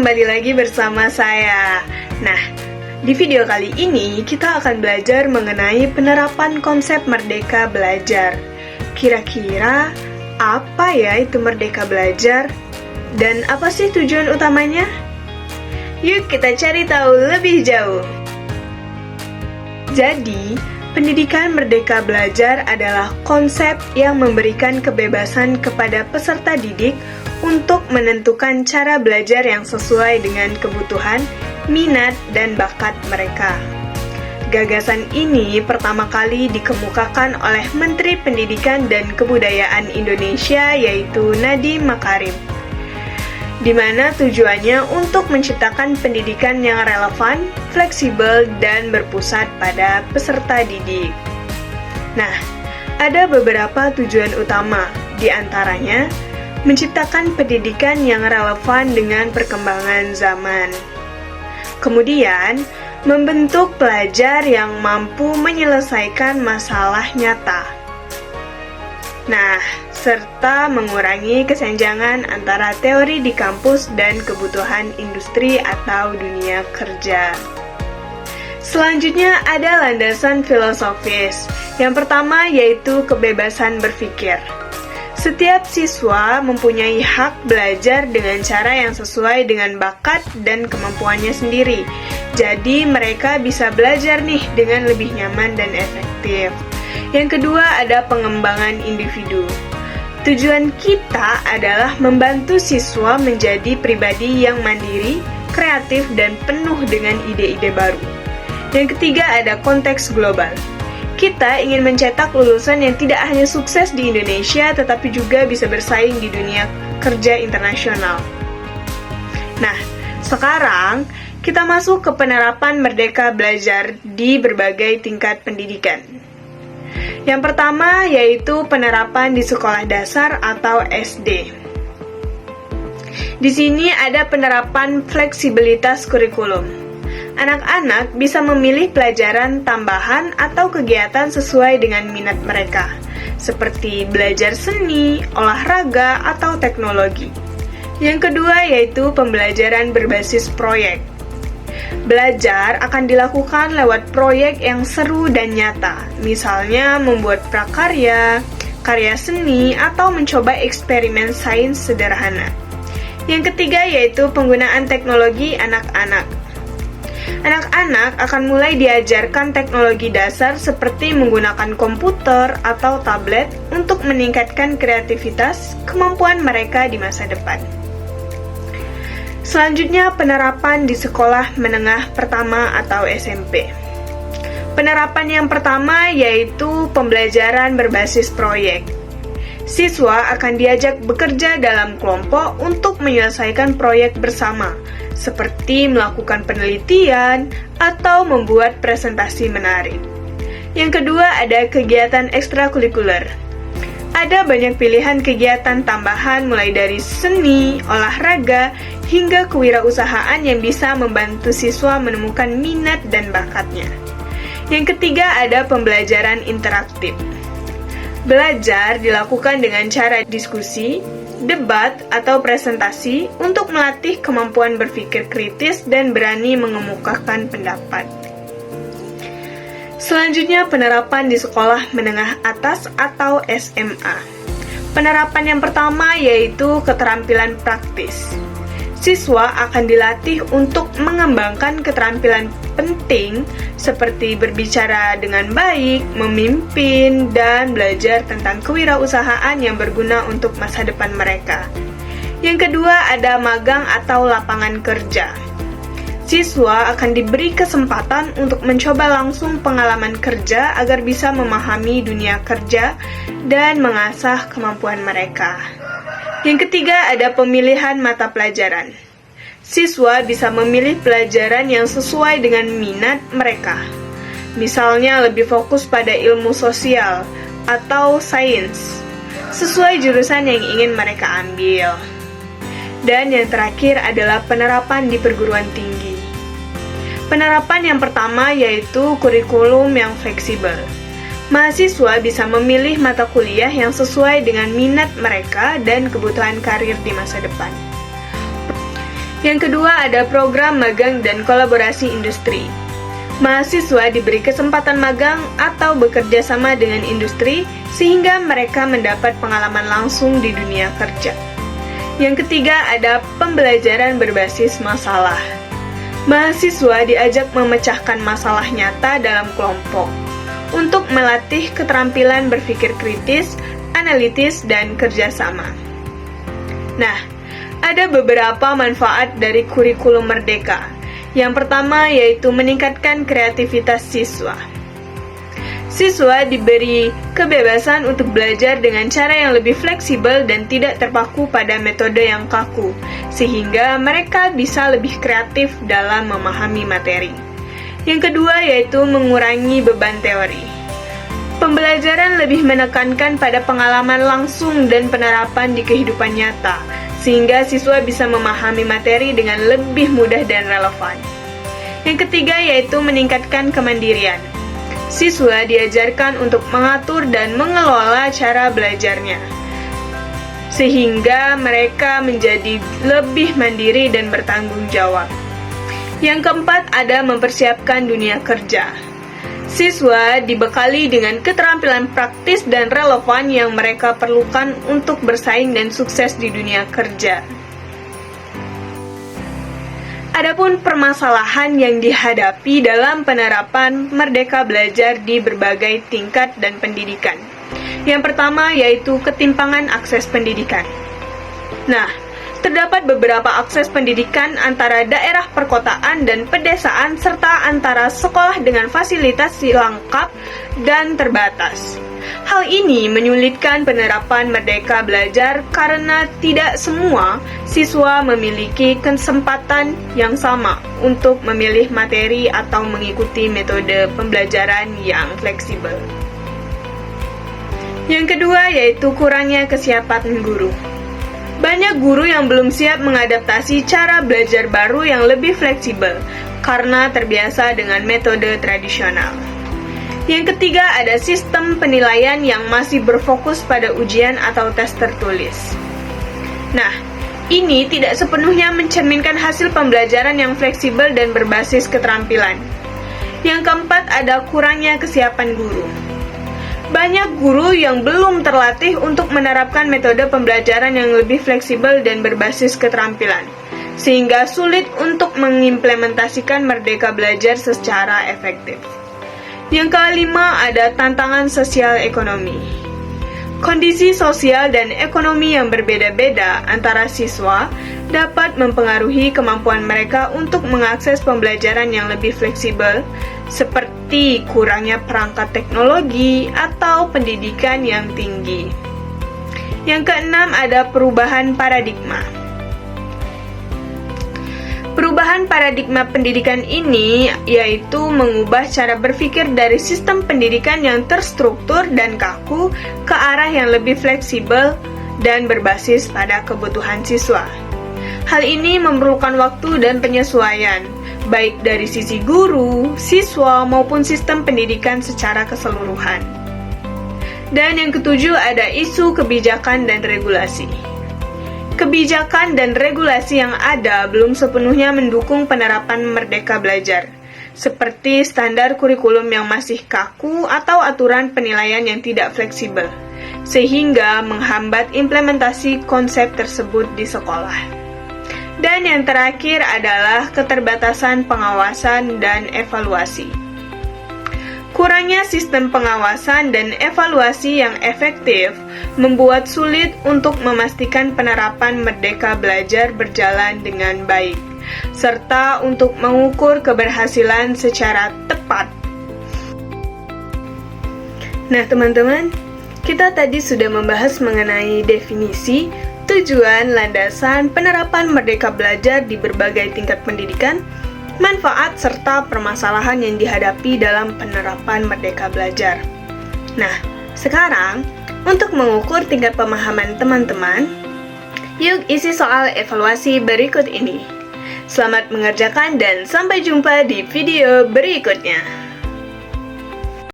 kembali lagi bersama saya. Nah, di video kali ini kita akan belajar mengenai penerapan konsep merdeka belajar. Kira-kira apa ya itu merdeka belajar? Dan apa sih tujuan utamanya? Yuk kita cari tahu lebih jauh. Jadi, pendidikan merdeka belajar adalah konsep yang memberikan kebebasan kepada peserta didik untuk menentukan cara belajar yang sesuai dengan kebutuhan, minat, dan bakat mereka. Gagasan ini pertama kali dikemukakan oleh Menteri Pendidikan dan Kebudayaan Indonesia, yaitu Nadiem Makarim, di mana tujuannya untuk menciptakan pendidikan yang relevan, fleksibel, dan berpusat pada peserta didik. Nah, ada beberapa tujuan utama, di antaranya menciptakan pendidikan yang relevan dengan perkembangan zaman. Kemudian, membentuk pelajar yang mampu menyelesaikan masalah nyata. Nah, serta mengurangi kesenjangan antara teori di kampus dan kebutuhan industri atau dunia kerja. Selanjutnya ada landasan filosofis. Yang pertama yaitu kebebasan berpikir. Setiap siswa mempunyai hak belajar dengan cara yang sesuai dengan bakat dan kemampuannya sendiri. Jadi mereka bisa belajar nih dengan lebih nyaman dan efektif. Yang kedua ada pengembangan individu. Tujuan kita adalah membantu siswa menjadi pribadi yang mandiri, kreatif, dan penuh dengan ide-ide baru. Yang ketiga ada konteks global. Kita ingin mencetak lulusan yang tidak hanya sukses di Indonesia, tetapi juga bisa bersaing di dunia kerja internasional. Nah, sekarang kita masuk ke penerapan merdeka belajar di berbagai tingkat pendidikan. Yang pertama yaitu penerapan di sekolah dasar atau SD. Di sini ada penerapan fleksibilitas kurikulum. Anak-anak bisa memilih pelajaran tambahan atau kegiatan sesuai dengan minat mereka, seperti belajar seni, olahraga, atau teknologi. Yang kedua yaitu pembelajaran berbasis proyek. Belajar akan dilakukan lewat proyek yang seru dan nyata, misalnya membuat prakarya, karya seni, atau mencoba eksperimen sains sederhana. Yang ketiga yaitu penggunaan teknologi anak-anak. Anak-anak akan mulai diajarkan teknologi dasar seperti menggunakan komputer atau tablet untuk meningkatkan kreativitas, kemampuan mereka di masa depan. Selanjutnya, penerapan di sekolah menengah pertama atau SMP. Penerapan yang pertama yaitu pembelajaran berbasis proyek. Siswa akan diajak bekerja dalam kelompok untuk menyelesaikan proyek bersama, seperti melakukan penelitian atau membuat presentasi menarik. Yang kedua ada kegiatan ekstrakurikuler. Ada banyak pilihan kegiatan tambahan mulai dari seni, olahraga, hingga kewirausahaan yang bisa membantu siswa menemukan minat dan bakatnya. Yang ketiga ada pembelajaran interaktif. Belajar dilakukan dengan cara diskusi, debat, atau presentasi untuk melatih kemampuan berpikir kritis dan berani mengemukakan pendapat. Selanjutnya penerapan di sekolah menengah atas atau SMA. Penerapan yang pertama yaitu keterampilan praktis. Siswa akan dilatih untuk mengembangkan keterampilan penting seperti berbicara dengan baik, memimpin, dan belajar tentang kewirausahaan yang berguna untuk masa depan mereka. Yang kedua ada magang atau lapangan kerja. Siswa akan diberi kesempatan untuk mencoba langsung pengalaman kerja agar bisa memahami dunia kerja dan mengasah kemampuan mereka. Yang ketiga ada pemilihan mata pelajaran. Siswa bisa memilih pelajaran yang sesuai dengan minat mereka. Misalnya lebih fokus pada ilmu sosial atau sains, sesuai jurusan yang ingin mereka ambil. Dan yang terakhir adalah penerapan di perguruan tinggi. Penerapan yang pertama yaitu kurikulum yang fleksibel. Mahasiswa bisa memilih mata kuliah yang sesuai dengan minat mereka dan kebutuhan karir di masa depan. Yang kedua ada program magang dan kolaborasi industri. Mahasiswa diberi kesempatan magang atau bekerja sama dengan industri sehingga mereka mendapat pengalaman langsung di dunia kerja. Yang ketiga ada pembelajaran berbasis masalah. Mahasiswa diajak memecahkan masalah nyata dalam kelompok untuk melatih keterampilan berpikir kritis, analitis, dan kerjasama. Nah, ada beberapa manfaat dari kurikulum merdeka. Yang pertama yaitu meningkatkan kreativitas siswa. Siswa diberi kebebasan untuk belajar dengan cara yang lebih fleksibel dan tidak terpaku pada metode yang kaku, sehingga mereka bisa lebih kreatif dalam memahami materi. Yang kedua yaitu mengurangi beban teori. Pembelajaran lebih menekankan pada pengalaman langsung dan penerapan di kehidupan nyata, sehingga siswa bisa memahami materi dengan lebih mudah dan relevan. Yang ketiga yaitu meningkatkan kemandirian. Siswa diajarkan untuk mengatur dan mengelola cara belajarnya, sehingga mereka menjadi lebih mandiri dan bertanggung jawab. Yang keempat ada mempersiapkan dunia kerja. Siswa dibekali dengan keterampilan praktis dan relevan yang mereka perlukan untuk bersaing dan sukses di dunia kerja. Adapun permasalahan yang dihadapi dalam penerapan Merdeka Belajar di berbagai tingkat dan pendidikan. Yang pertama yaitu ketimpangan akses pendidikan. Nah, terdapat beberapa akses pendidikan antara daerah perkotaan dan pedesaan serta antara sekolah dengan fasilitas lengkap dan terbatas. Hal ini menyulitkan penerapan Merdeka Belajar karena tidak semua siswa memiliki kesempatan yang sama untuk memilih materi atau mengikuti metode pembelajaran yang fleksibel. Yang kedua yaitu kurangnya kesiapan guru. Banyak guru yang belum siap mengadaptasi cara belajar baru yang lebih fleksibel karena terbiasa dengan metode tradisional. Yang ketiga ada sistem penilaian yang masih berfokus pada ujian atau tes tertulis. Nah, ini tidak sepenuhnya mencerminkan hasil pembelajaran yang fleksibel dan berbasis keterampilan. Yang keempat ada kurangnya kesiapan guru. Banyak guru yang belum terlatih untuk menerapkan metode pembelajaran yang lebih fleksibel dan berbasis keterampilan, sehingga sulit untuk mengimplementasikan Merdeka Belajar secara efektif. Yang kelima ada tantangan sosial ekonomi. Kondisi sosial dan ekonomi yang berbeda-beda antara siswa dapat mempengaruhi kemampuan mereka untuk mengakses pembelajaran yang lebih fleksibel, seperti kurangnya perangkat teknologi atau pendidikan yang tinggi. Yang keenam ada perubahan paradigma. Perubahan paradigma pendidikan ini yaitu mengubah cara berpikir dari sistem pendidikan yang terstruktur dan kaku ke arah yang lebih fleksibel dan berbasis pada kebutuhan siswa. Hal ini memerlukan waktu dan penyesuaian, baik dari sisi guru, siswa, maupun sistem pendidikan secara keseluruhan. Dan yang ketujuh ada isu kebijakan dan regulasi. Kebijakan dan regulasi yang ada belum sepenuhnya mendukung penerapan Merdeka Belajar, seperti standar kurikulum yang masih kaku atau aturan penilaian yang tidak fleksibel, sehingga menghambat implementasi konsep tersebut di sekolah. Dan yang terakhir adalah keterbatasan pengawasan dan evaluasi. Kurangnya sistem pengawasan dan evaluasi yang efektif membuat sulit untuk memastikan penerapan Merdeka Belajar berjalan dengan baik, serta untuk mengukur keberhasilan secara tepat. Nah teman-teman, kita tadi sudah membahas mengenai definisi, tujuan, landasan, penerapan Merdeka Belajar di berbagai tingkat pendidikan, manfaat, serta permasalahan yang dihadapi dalam penerapan Merdeka Belajar. Nah, sekarang, untuk mengukur tingkat pemahaman teman-teman, yuk isi soal evaluasi berikut ini. Selamat mengerjakan dan sampai jumpa di video berikutnya.